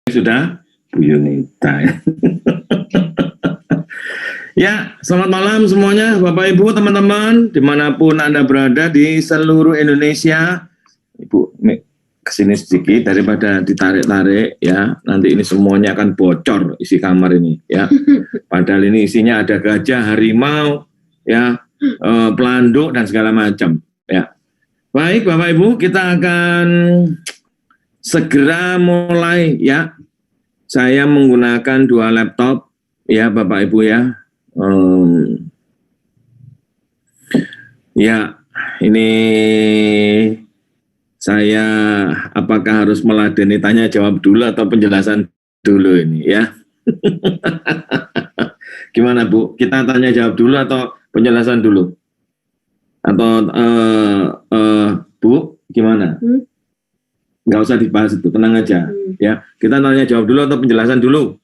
Sudah, Bu Yunita. Ya, selamat malam semuanya, Bapak Ibu, teman-teman, dimanapun Anda berada di seluruh Indonesia. Ibu, kesini sedikit daripada ditarik-tarik ya. Nanti ini semuanya akan bocor isi kamar ini ya. Padahal ini isinya ada gajah, harimau, ya, pelanduk dan segala macam. Ya, baik Bapak Ibu, kita akan segera mulai ya. Saya menggunakan 2 laptop ya Bapak Ibu ya. Ya, ini saya apakah harus meladeni tanya jawab dulu atau penjelasan dulu ini ya. Gimana Bu? Kita tanya jawab dulu atau penjelasan dulu? Atau Bu, gimana? Nggak usah dibahas itu, tenang aja ya. Kita tanya jawab dulu atau penjelasan dulu?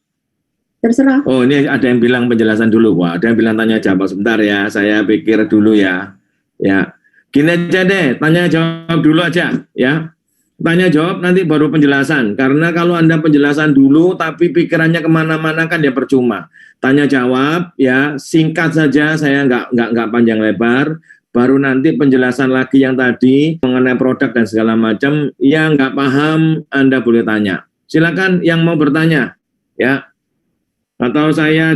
Terserah. Oh, ini ada yang bilang penjelasan dulu. Wah, ada yang bilang tanya jawab. Sebentar ya, saya pikir dulu ya. Ya, gini aja deh, tanya jawab dulu aja ya. Tanya jawab nanti baru penjelasan. Karena kalau Anda penjelasan dulu tapi pikirannya kemana-mana kan ya percuma. Tanya jawab ya, singkat saja, saya nggak panjang lebar. Baru nanti penjelasan lagi yang tadi mengenai produk dan segala macam, yang nggak paham Anda boleh tanya. Silakan yang mau bertanya, ya. Atau saya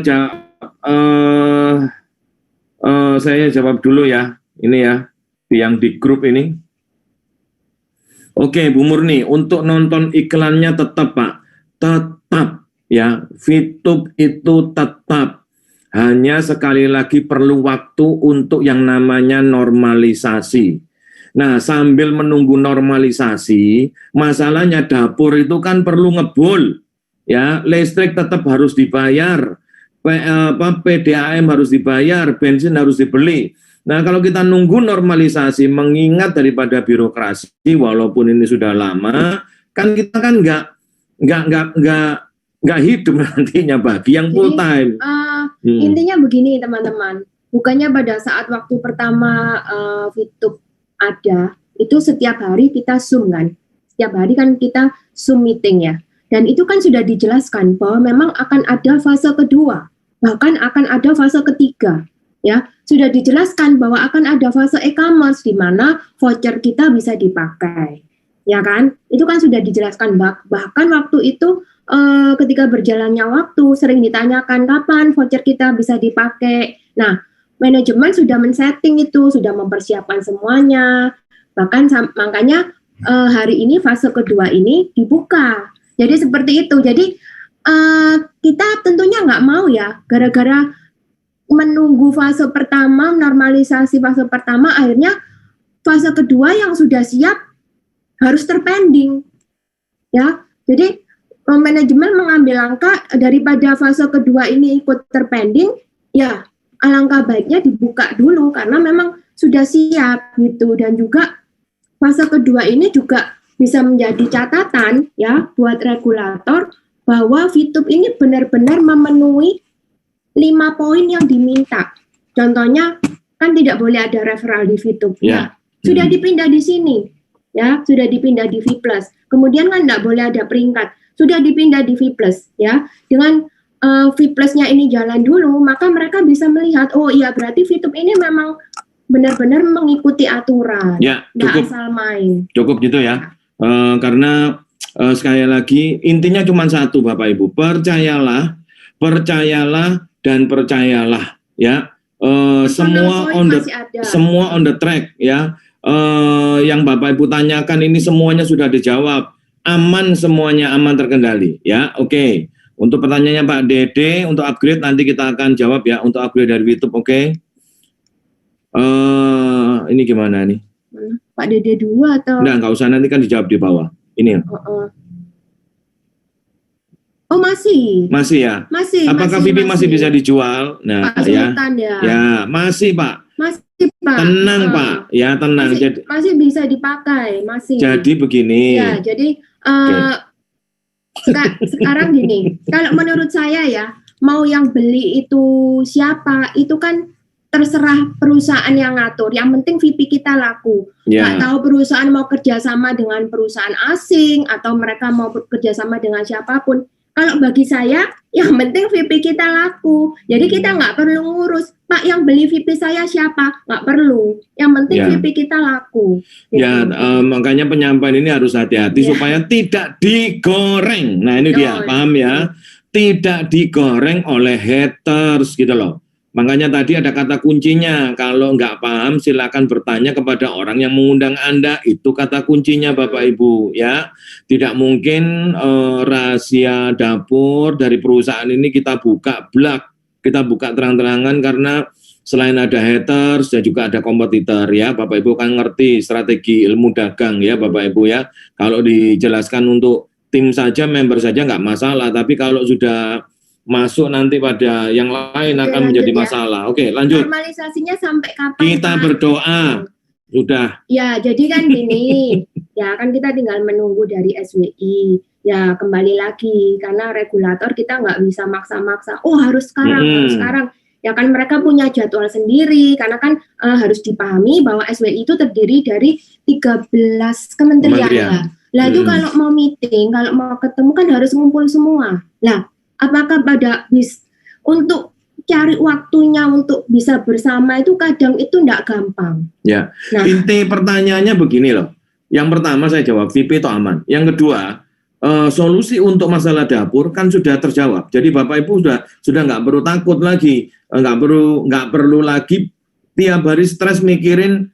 jawab dulu ya, ini ya, yang di grup ini. Oke, Bu Murni, untuk nonton iklannya tetap Pak, tetap ya, VTube itu tetap. Hanya sekali lagi perlu waktu untuk yang namanya normalisasi. Nah, sambil menunggu normalisasi, masalahnya dapur itu kan perlu ngebul. Ya, listrik tetap harus dibayar, PDAM harus dibayar, bensin harus dibeli. Nah, kalau kita nunggu normalisasi, mengingat daripada birokrasi, walaupun ini sudah lama, kan kita kan nggak hidup nantinya bagi yang full time. Intinya begini teman-teman, bukannya pada saat waktu pertama VTube ada, itu setiap hari kita Zoom kan, setiap hari kan kita Zoom meeting ya, dan itu kan sudah dijelaskan bahwa memang akan ada fase kedua, bahkan akan ada fase ketiga, ya sudah dijelaskan bahwa akan ada fase e-commerce di mana voucher kita bisa dipakai, ya kan, itu kan sudah dijelaskan bahkan waktu itu. Ketika berjalannya waktu sering ditanyakan kapan voucher kita bisa dipakai. Nah, manajemen sudah men-setting itu, sudah mempersiapkan semuanya. Bahkan makanya hari ini fase kedua ini dibuka. Jadi seperti itu. Jadi kita tentunya nggak mau ya, gara-gara menunggu fase pertama, normalisasi fase pertama, akhirnya fase kedua yang sudah siap harus terpending. Ya, jadi manajemen mengambil langkah daripada fase kedua ini ikut terpending, ya alangkah baiknya dibuka dulu karena memang sudah siap gitu. Dan juga fase kedua ini juga bisa menjadi catatan ya buat regulator bahwa VTube ini benar-benar memenuhi 5 poin yang diminta. Contohnya kan tidak boleh ada referral di VTube. Ya. Sudah dipindah di sini, ya sudah dipindah di V+. Kemudian kan tidak boleh ada peringkat. Sudah dipindah di V+, ya. Dengan V+-nya ini jalan dulu, maka mereka bisa melihat, oh iya berarti VTube ini memang benar-benar mengikuti aturan, ya, nggak asal main. Cukup gitu ya, karena sekali lagi intinya cuma satu Bapak Ibu, percayalah dan percayalah, ya. Semua on the track, ya. Yang Bapak Ibu tanyakan ini semuanya sudah dijawab. Aman semuanya, aman terkendali ya. Oke. Untuk pertanyaannya Pak Dede untuk upgrade nanti kita akan jawab ya, untuk upgrade dari YouTube. Oke. Ini gimana nih? Pak Dede dulu atau? Nggak usah, nanti kan dijawab di bawah. Ini. Oh masih. Masih ya. Masih. Apakah Vivi masih bisa dijual? Nah Pak Sultan, ya. Ya masih Pak. Masih Pak. Tenang Pak. Ya tenang. Masih bisa dipakai. Masih. Jadi begini. Ya jadi. Sekarang gini, kalau menurut saya ya, mau yang beli itu siapa, itu kan terserah perusahaan yang ngatur. Yang penting VIP kita laku. Nggak Ya, tahu perusahaan mau kerjasama dengan perusahaan asing atau mereka mau kerjasama dengan siapapun. Kalau bagi saya, yang penting VIP kita laku. Jadi kita nggak perlu ngurus, Pak yang beli VIP saya siapa? Nggak perlu. Yang penting Ya. VIP kita laku. Gitu. ya makanya penyampaian ini harus hati-hati Ya. supaya tidak digoreng. Nah ini dia, Oh, paham ya? Tidak digoreng oleh haters gitu loh. Makanya tadi ada kata kuncinya, kalau nggak paham silakan bertanya kepada orang yang mengundang Anda, itu kata kuncinya Bapak Ibu ya. Tidak mungkin rahasia dapur dari perusahaan ini kita buka blak, kita buka terang-terangan karena selain ada haters dan juga ada kompetitor ya, Bapak Ibu kan ngerti strategi ilmu dagang ya Bapak Ibu ya. Kalau dijelaskan untuk tim saja, member saja nggak masalah, tapi kalau sudah masuk nanti pada yang lain Oke, akan menjadi lanjut ya. masalah. Oke, lanjut. Normalisasinya sampai kapan? Kita Pak? berdoa. Sudah. Ya, jadi kan gini, ya kan kita tinggal menunggu dari SWI. Ya, kembali lagi, karena regulator kita nggak bisa maksa-maksa, oh harus sekarang, harus sekarang. Ya kan mereka punya jadwal sendiri, karena kan harus dipahami bahwa SWI itu terdiri dari 13 kementerian. Ya. Lah itu kalau mau meeting, kalau mau ketemu kan harus ngumpul semua. Lah, apakah untuk cari waktunya untuk bisa bersama itu kadang itu enggak gampang. Ya, Nah, inti pertanyaannya begini loh. Yang pertama saya jawab, VIP itu aman. Yang kedua, solusi untuk masalah dapur kan sudah terjawab. Jadi Bapak Ibu sudah nggak perlu takut lagi, nggak perlu lagi tiap hari stres mikirin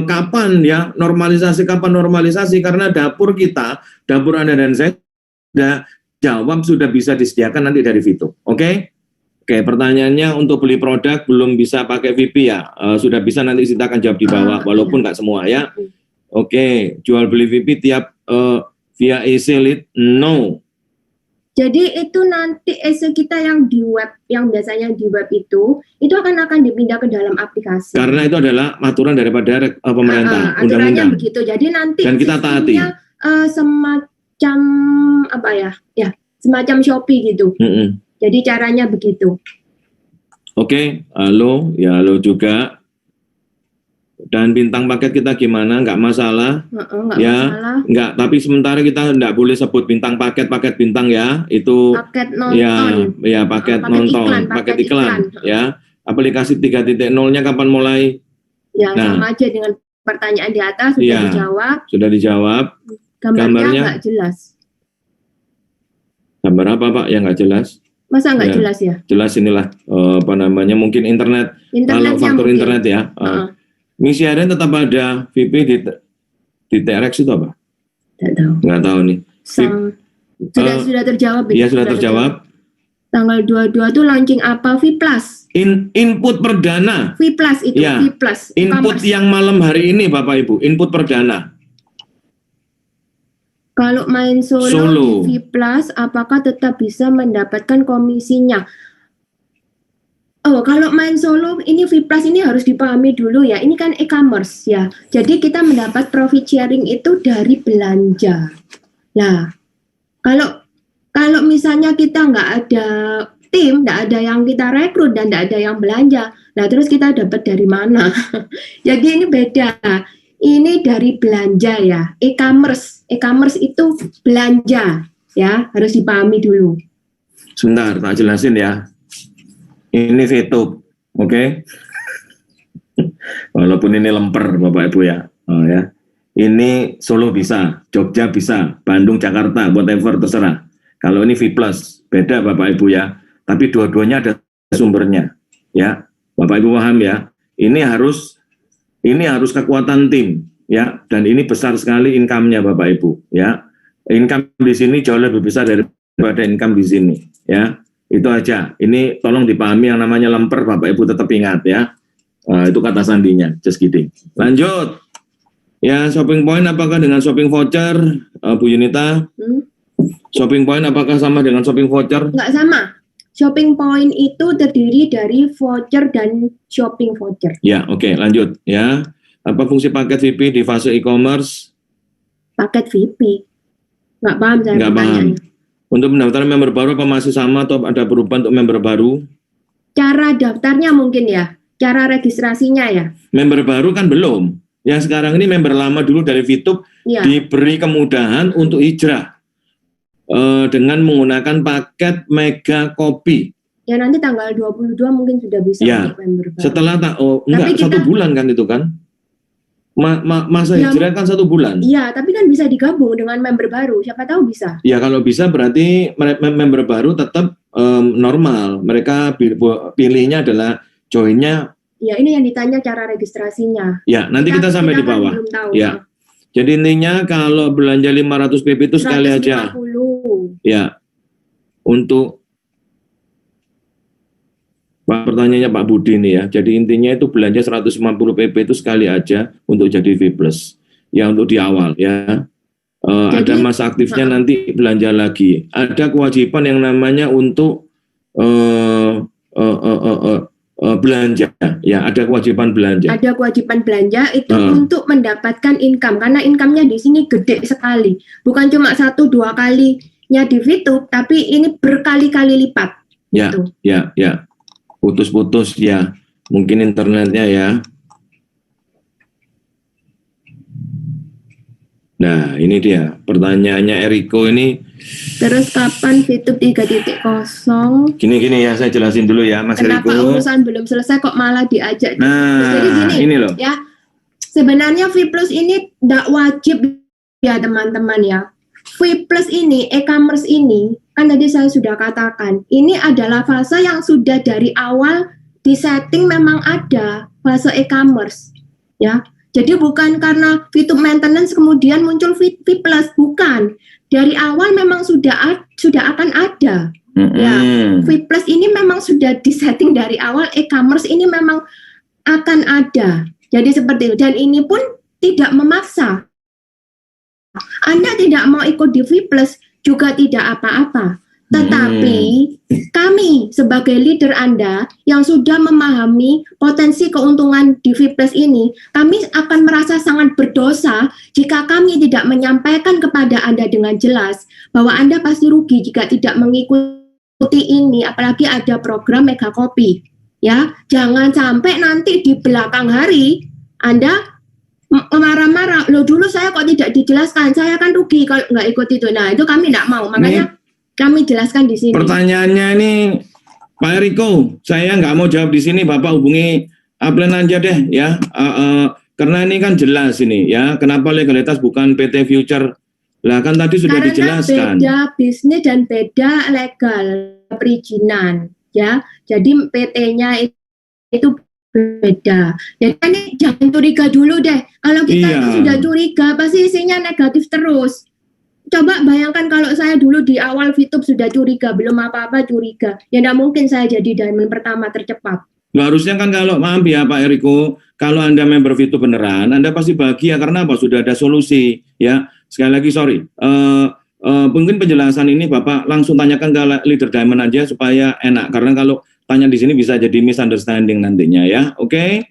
kapan ya normalisasi, karena dapur kita, dapur Anda dan saya sudah jawab, sudah bisa disediakan nanti dari Vito. Oke, pertanyaannya untuk beli produk belum bisa pakai VIP ya, sudah bisa, nanti kita akan jawab di bawah, walaupun nggak semua ya. Oke, jual beli VIP tiap via e-selit, no. Jadi itu nanti EC kita yang di web, yang biasanya di web itu akan dipindah ke dalam aplikasi. Karena itu adalah aturan daripada pemerintah, aturannya undang-undang. begitu. Jadi nanti Dan kita taati. Semacam apa ya? Ya, semacam Shopee gitu. Jadi caranya begitu. Oke, halo, ya halo juga. Dan bintang paket kita gimana? Nggak masalah. Nggak ya, masalah. Nggak, tapi sementara kita nggak boleh sebut bintang paket bintang ya. Itu paket nonton. Ya paket nonton, paket iklan. Ya. Aplikasi 3.0-nya kapan mulai? Ya, sama aja dengan pertanyaan di atas sudah dijawab. Sudah dijawab. Gambarnya nggak jelas. Gambar apa Pak yang nggak jelas? Masa nggak jelas ya? Jelas, inilah mungkin internet. Kalau faktor mungkin. Internet ya. Misi harian tetap ada. VIP di TRX itu apa? Nggak tahu nih. Sudah terjawab. Iya, sudah terjawab. Tanggal 22 itu launching apa? V Plus. Input perdana. V Plus itu, ya. V Plus. Input yang malam hari ini Bapak Ibu, input perdana. Kalau main solo di V Plus, apakah tetap bisa mendapatkan komisinya? Oh, kalau main solo ini V Plus ini harus dipahami dulu ya. Ini kan e-commerce ya. Jadi kita mendapat profit sharing itu dari belanja. Nah, kalau misalnya kita nggak ada tim, nggak ada yang kita rekrut dan nggak ada yang belanja, nah terus kita dapat dari mana? Jadi ini beda. Ini dari belanja ya. E-commerce itu belanja ya. Harus dipahami dulu. Sebentar, tak jelasin ya. Ini VTube, oke? Walaupun ini lemper Bapak Ibu ya. Ya. Ini Solo bisa, Jogja bisa, Bandung, Jakarta, whatever terserah. Kalau ini V Plus, beda Bapak Ibu ya. Tapi dua-duanya ada sumbernya, ya. Bapak Ibu paham ya. Ini harus kekuatan tim, ya. Dan ini besar sekali income-nya Bapak Ibu, ya. Income di sini jauh lebih besar daripada income di sini, ya. Itu aja. Ini tolong dipahami, yang namanya lemper Bapak Ibu tetap ingat ya. Itu kata sandinya, just kidding. Lanjut. Ya, shopping point apakah dengan shopping voucher, Bu Yunita? Shopping point apakah sama dengan shopping voucher? Nggak sama. Shopping point itu terdiri dari voucher dan shopping voucher. Ya, oke, lanjut ya. Apa fungsi paket VIP di fase e-commerce? Paket VIP. Nggak paham saya. Nggak paham. Untuk pendaftaran member baru apa masih sama atau ada perubahan untuk member baru? Cara daftarnya mungkin ya. cara registrasinya ya. Member baru kan belum. Yang sekarang ini member lama dulu dari VTube Iya. diberi kemudahan untuk hijrah dengan menggunakan paket Mega Kopi. Ya nanti tanggal 22 mungkin sudah bisa Ya, untuk member baru. Setelah enggak, Tapi 1 bulan kan itu kan? Masa Ya, hijrah kan 1 bulan. Iya, tapi kan bisa digabung dengan member baru. Siapa tahu bisa. Ya kalau bisa berarti member baru tetap normal. Mereka pilihnya adalah joinnya. Ya, ini yang ditanya cara registrasinya. Ya, nanti kita sampai di kan bawah. belum tahu. Ya. Jadi intinya kalau belanja 500 PP itu sekali aja. 150. Ya. Untuk pertanyaannya Pak Budi nih ya. Jadi intinya itu belanja 150 PP itu sekali aja untuk jadi V+. Ya untuk di awal ya. Ada masa aktifnya nanti belanja lagi. Ada kewajiban yang namanya untuk belanja. Ya, ada kewajiban belanja. Ada kewajiban belanja itu untuk mendapatkan income karena income-nya di sini gede sekali. Bukan cuma 1-2 kalinya di VTube, tapi ini berkali-kali lipat. Ya, gitu. ya. Putus-putus ya. Mungkin internetnya ya. Nah, ini dia pertanyaannya Eriko ini. Terus kapan VTube 3.0? Gini ya, saya jelasin dulu ya, Mas Kenapa Eriko. urusan belum selesai kok malah diajak? Nah, jadi gini, ini loh. Ya, sebenarnya V+ ini tidak wajib ya teman-teman ya. V+ ini, e-commerce ini, kan tadi saya sudah katakan, ini adalah fase yang sudah dari awal disetting memang ada fase e-commerce, ya. Jadi bukan karena VTube maintenance kemudian muncul V+, bukan. Dari awal memang sudah akan ada. Ya, V+ ini memang sudah disetting dari awal, e-commerce ini memang akan ada. Jadi seperti itu. Dan ini pun tidak memaksa. Anda tidak mau ikut di V+, juga tidak apa-apa. Tetapi kami sebagai leader Anda yang sudah memahami potensi keuntungan di V+ ini, kami akan merasa sangat berdosa jika kami tidak menyampaikan kepada Anda dengan jelas bahwa Anda pasti rugi jika tidak mengikuti ini, apalagi ada program Mega Kopi. Ya, jangan sampai nanti di belakang hari Anda marah-marah, loh dulu saya kok tidak dijelaskan, saya kan rugi kalau nggak ikut itu. Nah, itu kami nggak mau, makanya kami jelaskan di sini. Pertanyaannya ini Pak Eriko, saya nggak mau jawab di sini, Bapak hubungi Upline aja deh ya, karena ini kan jelas ini ya, kenapa legalitas bukan PT Future, lah kan tadi sudah karena dijelaskan. Beda bisnis dan beda legal perizinan ya, jadi PT-nya itu beda. Jadi kan jangan curiga dulu deh, kalau kita itu sudah curiga pasti isinya negatif terus. Coba bayangkan kalau saya dulu di awal VTube sudah curiga, belum apa-apa curiga. Ya tidak mungkin saya jadi diamond pertama tercepat. Nah, harusnya kan kalau, maaf ya Pak Eriko, kalau Anda member VTube beneran, Anda pasti bahagia karena apa? Sudah ada solusi. Ya, sekali lagi sorry. Mungkin penjelasan ini Bapak langsung tanyakan ke leader diamond aja supaya enak. Karena kalau tanya di sini bisa jadi misunderstanding nantinya ya. Oke?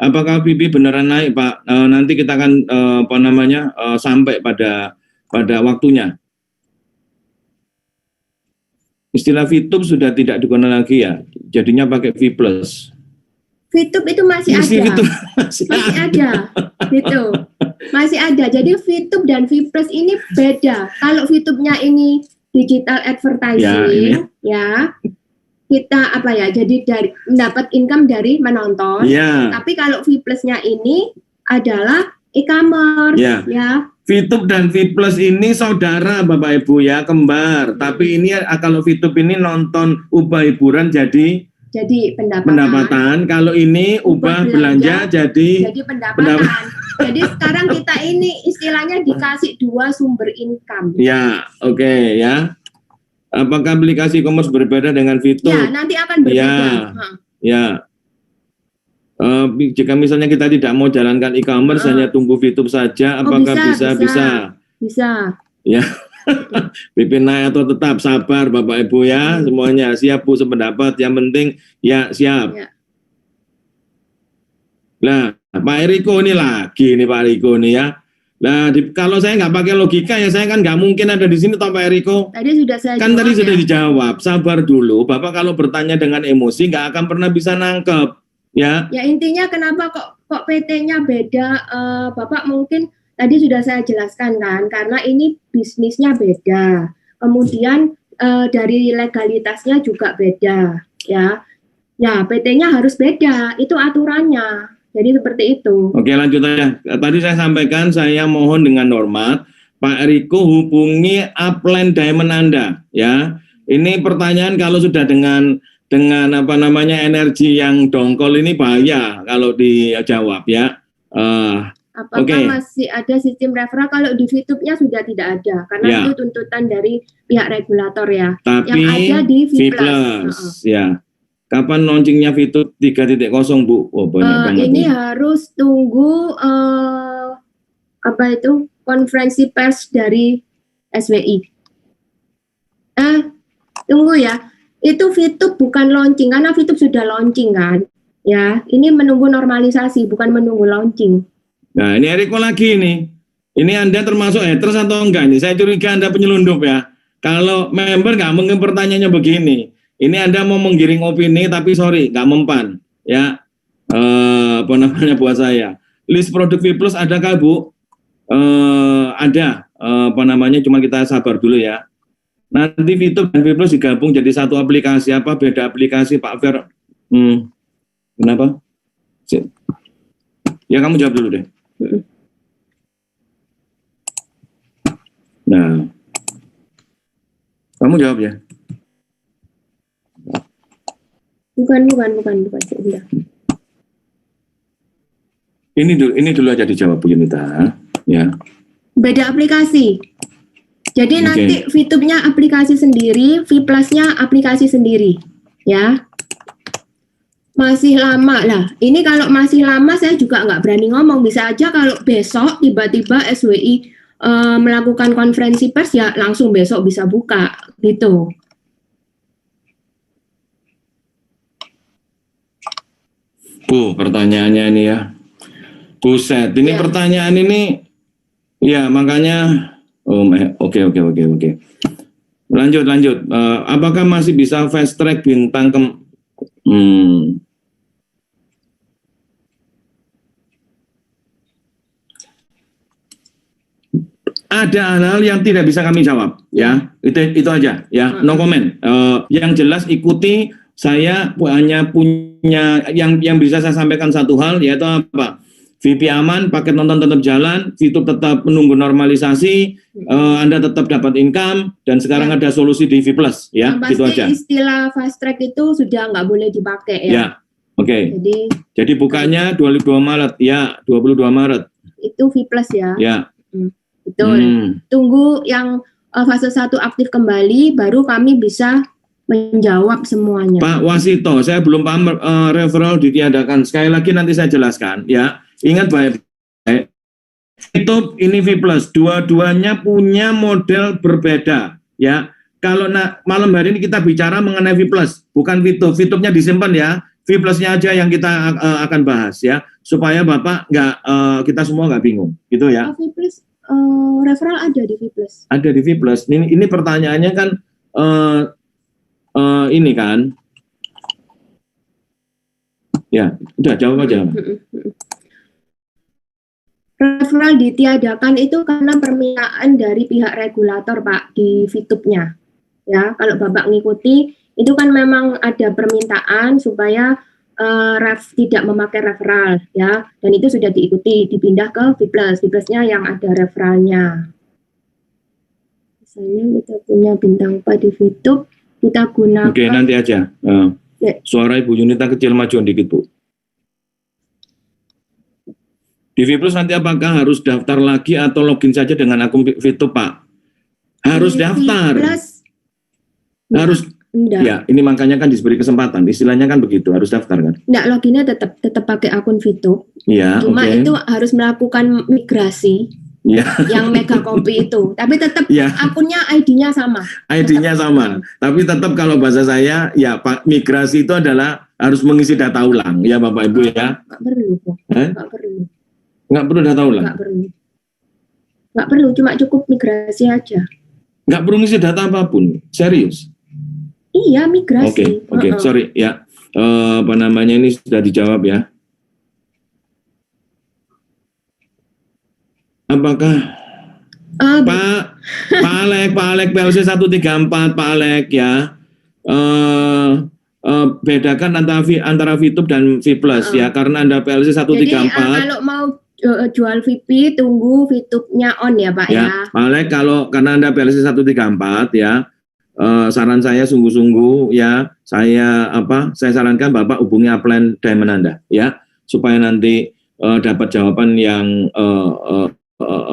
Apakah PP beneran naik Pak? Nanti kita akan sampai pada waktunya. Istilah VTube sudah tidak digunakan lagi ya, jadinya pakai V+. VTube itu masih ada. Masih ada. Gitu. Masih ada. Jadi VTube dan V+ ini beda. Kalau VTube-nya ini digital advertising ya kita jadi mendapat income dari menonton. Tapi kalau V+-nya ini adalah e-commerce ya. VTube dan V+ ini saudara Bapak Ibu ya, kembar. Tapi ini kalau VTube ini nonton ubah hiburan jadi pendapatan. Kalau ini ubah belanja jadi pendapatan. Jadi sekarang kita ini istilahnya dikasih 2 sumber income. Ya, oke ya. Apakah aplikasi e-commerce berbeda dengan VTube? Ya, nanti akan berbeda. Ya. Jika misalnya kita tidak mau jalankan e-commerce hanya tunggu VTube saja, apakah bisa? Ya, PP naik atau tetap, sabar Bapak Ibu ya, semuanya siap Bu sependapat, yang penting ya siap. Nah, Pak Eriko ini lagi nih Pak Eriko nih ya. Nah, kalau saya nggak pakai logika ya saya kan nggak mungkin ada di sini toh Pak Eriko. Tadi sudah saya kan tadi sudah dijawab, sabar dulu. Bapak kalau bertanya dengan emosi nggak akan pernah bisa nangkep. Ya, Ya intinya kenapa kok PT-nya beda, Bapak mungkin tadi sudah saya jelaskan kan, karena ini bisnisnya beda. Kemudian dari legalitasnya juga beda, ya. Ya PT-nya harus beda, itu aturannya. Jadi seperti itu. oke lanjut aja. Tadi saya sampaikan saya mohon dengan hormat Pak Riko hubungi upline Diamond Anda ya. Ini pertanyaan kalau sudah dengan apa namanya energi yang dongkol ini bahaya kalau dijawab ya. Apakah Oke. masih ada sistem referral? Kalau di VTube-nya sudah tidak ada, karena Ya. itu tuntutan dari pihak regulator ya. Tapi Yang ada di V+. ya. Kapan launchingnya VTube 3.0 Bu? Oh banyak banget Ini nih. harus tunggu apa itu konferensi pers dari SWI. Tunggu ya. Itu VTube bukan launching karena VTube sudah launching kan. Ya, ini menunggu normalisasi bukan menunggu launching. Nah ini Eriko lagi nih. Ini Anda termasuk haters atau enggak nih? Saya curiga Anda penyelundup ya. Kalau member nggak mungkin pertanyaannya begini. Ini Anda mau menggiring opini tapi sorry nggak mempan ya. Apa namanya buat saya. List produk V Plus adakah Bu? Ada. Apa namanya cuma kita sabar dulu ya. Nanti VTube dan V Plus digabung jadi satu aplikasi. Apa beda aplikasi Pak Fer? Kenapa? Ya kamu jawab dulu deh. Nah, kamu jawab ya. Bukan. Sudah. Ini dulu aja dijawab Bu Yunita, ya. Beda aplikasi. Jadi nanti VTube-nya aplikasi sendiri, V Plus-nya aplikasi sendiri, ya. Masih lama lah. Ini kalau masih lama saya juga nggak berani ngomong. Bisa aja kalau besok tiba-tiba SWI melakukan konferensi pers ya langsung besok bisa buka gitu. Bu, pertanyaannya ini ya. Buset, ini Ya. pertanyaan ini ya makanya oke. Lanjut. Apakah masih bisa fast track bintang Ada hal-hal yang tidak bisa kami jawab ya. Itu aja ya. No comment. Yang jelas ikuti saya hanya punya yang bisa saya sampaikan satu hal yaitu apa? VP aman, paket nonton tetap jalan, VTube tetap menunggu normalisasi, Anda tetap dapat income, dan sekarang ada solusi di V Plus, ya, Pasti gitu aja. istilah fast track itu sudah nggak boleh dipakai ya. Ya, oke. Jadi bukanya 22 Maret, ya, 22 Maret. Itu V Plus ya. Ya. Betul. Tunggu yang fase 1 aktif kembali, baru kami bisa menjawab semuanya. Pak Wasito, saya belum paham referral ditiadakan. Sekali lagi nanti saya jelaskan, ya. Ingat baik-baik, VTube ini V Plus, dua-duanya punya model berbeda, ya. Kalau malam hari ini kita bicara mengenai V Plus, bukan VTube. VTube-nya disimpan ya, V Plus-nya aja yang kita akan bahas ya, supaya Bapak kita semua nggak bingung, gitu ya. V Plus, referral ada di V Plus. Ada di V Plus. Ini pertanyaannya kan, ini kan, ya, udah jawab aja. Referral ditiadakan itu karena permintaan dari pihak regulator Pak di VTube-nya. Ya, kalau Bapak ngikuti itu kan memang ada permintaan supaya tidak memakai referral ya, dan itu sudah diikuti, dipindah ke V Plus. V Plus-nya yang ada referralnya. Misalnya kita punya bintang 4 di VTube, kita gunakan. Oke, nanti aja. Suara Ibu Yunita kecil majuan dikit Bu. Di V Plus nanti apakah harus daftar lagi atau login saja dengan akun VTube Pak? Harus daftar. Harus. Enggak. Ya, ini makanya kan diberi kesempatan. Istilahnya kan begitu, harus daftar kan? Enggak, loginnya tetap pakai akun VTube. Iya, Cuma itu harus melakukan migrasi. Ya. Yang mega copy itu. Tapi tetap Ya. akunnya ID-nya sama. ID-nya sama. Tapi tetap kalau bahasa saya, ya Pak, migrasi itu adalah harus mengisi data ulang. Ya Bapak Ibu ya. Enggak perlu. Enggak perlu. Nggak perlu data ulang? Nggak perlu, cuma cukup migrasi aja. Nggak perlu ngisi data apapun, serius? Iya, migrasi. Oke, sorry ya. apa namanya ini sudah dijawab ya. Apakah Pak Alek PLC 134 Pak Alek ya, bedakan antara VTube dan V Plus ya, karena Anda PLC 134. Jadi kalau mau jual VP tunggu VTube-nya on ya Pak ya. Pak Alek, karena Anda PLC 134 ya, saran saya sungguh-sungguh ya, saya sarankan Bapak hubungi upline Diamond Anda ya, supaya nanti dapat jawaban yang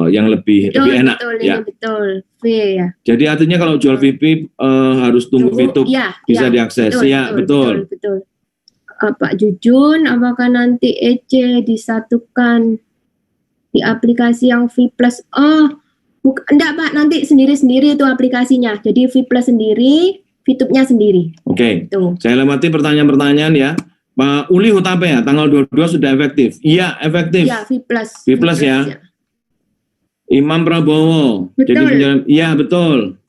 lebih enak ya. Betul, V ya. Jadi artinya kalau jual VP harus tunggu VTube bisa diakses. Betul. Pak Jujun, apakah nanti EC disatukan di aplikasi yang V Plus? Enggak Pak, nanti sendiri-sendiri itu aplikasinya. Jadi V Plus sendiri, VTube-nya sendiri. Oke. Saya lewati pertanyaan-pertanyaan ya. Pak Uli Hutape ya, tanggal 22 sudah efektif. Iya, efektif. Iya, V Plus. V Plus ya. Imam Prabowo. Betul. Iya, betul.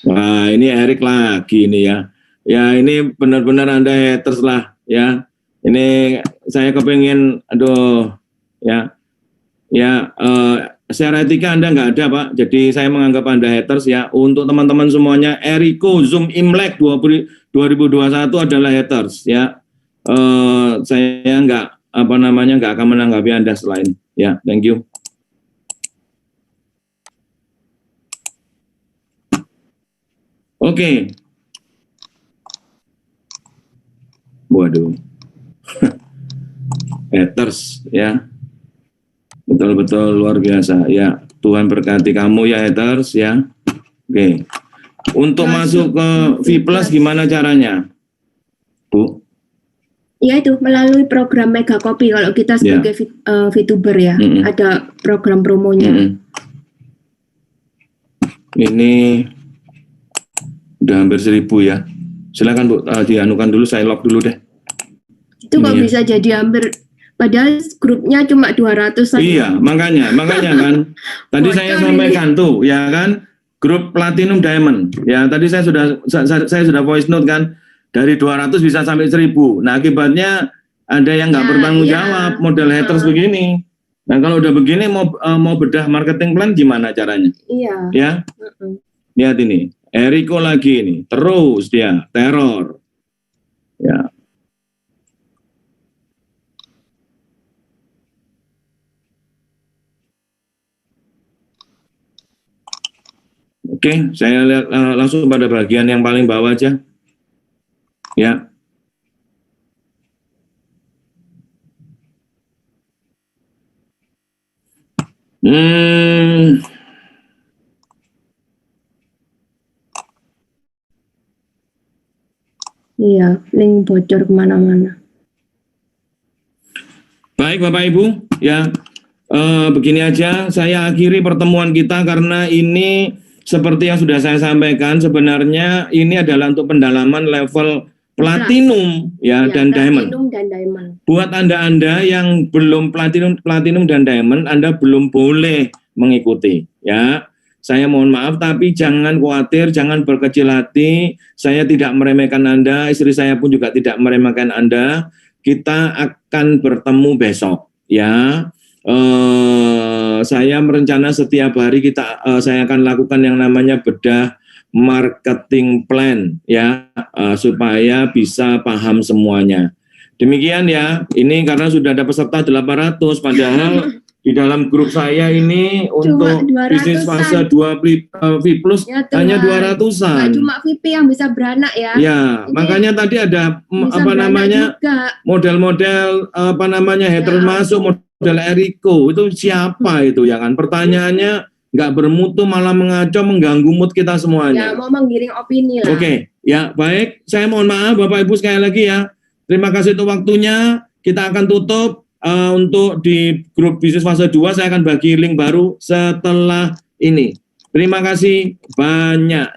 Wah, ini Erik lagi ini ya. Ya, ini benar-benar Anda haters lah ya. Ini saya kepengen, aduh, ya. Ya, secara etika Anda nggak ada Pak, jadi saya menganggap Anda haters ya. Untuk teman-teman semuanya, Eriko Zoom Imlek 2021 adalah haters ya. Saya nggak akan menanggapi Anda selain ya. Thank you. Oke. Waduh. Haters ya. Betul-betul luar biasa ya. Tuhan berkati kamu ya haters ya. Oke. Untuk masuk ke V Plus gimana caranya, Bu? Ya itu melalui program Mega Copy kalau kita sebagai VTuber ya. Ada program promonya. Ini udah hampir 1000 ya. Silakan Bu, dianukan dulu, saya log dulu deh. Itu kok bisa jadi hampir, padahal grupnya cuma 200 saja. Iya, makanya kan. Tadi saya sampaikan tuh, ya kan, grup Platinum Diamond. Ya, tadi saya sudah voice note kan, dari 200 bisa sampai 1000. Nah, akibatnya ada yang nggak bertanggung jawab, model haters begini. Nah, kalau udah begini mau bedah marketing plan gimana caranya? Iya. Ya. Lihat ini, Eriko lagi ini, terus dia teror. Ya. Oke, saya lihat langsung pada bagian yang paling bawah aja. Ya. Iya, link bocor kemana-mana. Baik Bapak Ibu, ya begini aja saya akhiri pertemuan kita karena ini seperti yang sudah saya sampaikan, sebenarnya ini adalah untuk pendalaman level Platinum ya, dan Diamond. Buat Anda yang belum Platinum dan Diamond, Anda belum boleh mengikuti ya. Saya mohon maaf, tapi jangan khawatir, jangan berkecil hati. Saya tidak meremehkan Anda, istri saya pun juga tidak meremehkan Anda. Kita akan bertemu besok, ya. Saya merencana setiap hari saya akan lakukan yang namanya bedah marketing plan, ya, supaya bisa paham semuanya. Demikian ya. Ini karena sudah ada peserta 800, padahal di dalam grup saya ini untuk bisnis fase 2 V Plus ya, hanya 200-an. Cuma VP yang bisa beranak ya. Ya, makanya tadi ada model-model hater masuk, model Eriko. Itu siapa itu ya kan? Pertanyaannya nggak bermutu, malah mengacau, mengganggu mood kita semuanya. Ya, mau menggiring opini lah. Oke, ya baik. Saya mohon maaf Bapak Ibu sekali lagi ya. Terima kasih untuk waktunya. Kita akan tutup. Untuk di grup bisnis fase 2 saya akan bagi link baru setelah ini. Terima kasih banyak.